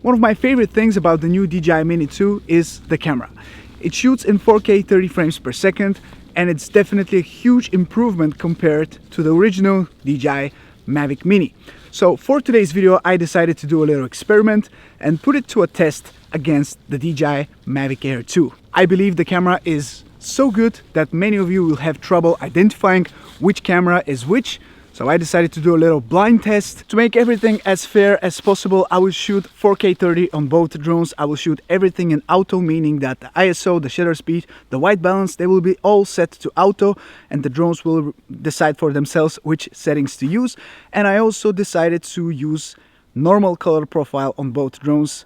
One of my favorite things about the new DJI Mini 2 is the camera. It shoots in 4K 30 frames per second, and it's definitely a huge improvement compared to the original DJI Mavic Mini. So for today's video, I decided to do a little experiment and put it to a test against the DJI Mavic Air 2. I believe the camera is so good that many of you will have trouble identifying which camera is which. So I decided to do a little blind test. To make everything as fair as possible, I will shoot 4K 30 on both drones. I will shoot everything in auto, meaning that the ISO, the shutter speed, the white balance, they will be all set to auto, and the drones will decide for themselves which settings to use. And I also decided to use normal color profile on both drones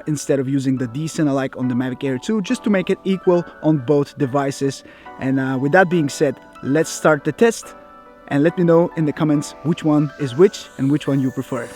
instead of using the decent alike on the Mavic Air 2, just to make it equal on both devices. And with that being said, let's start the test. And let me know in the comments which one is which and which one you prefer.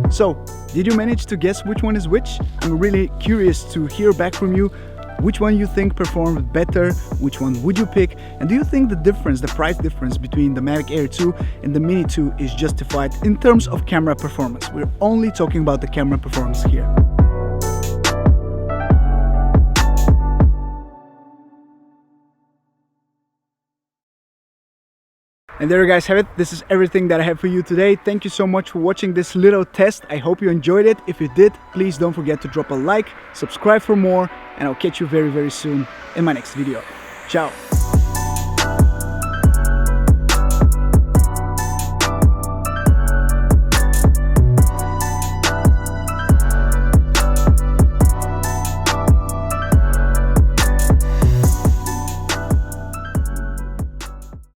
So, did you manage to guess which one is which? I'm really curious to hear back from you. Which one you think performed better? Which one would you pick? And do you think the difference, the price difference between the Mavic Air 2 and the Mini 2 is justified in terms of camera performance? We're only talking about the camera performance here. And there you guys have it. This is everything that I have for you today. Thank you so much for watching this little test. I hope you enjoyed it. If you did, please don't forget to drop a like, subscribe for more, and I'll catch you very, very soon in my next video. Ciao.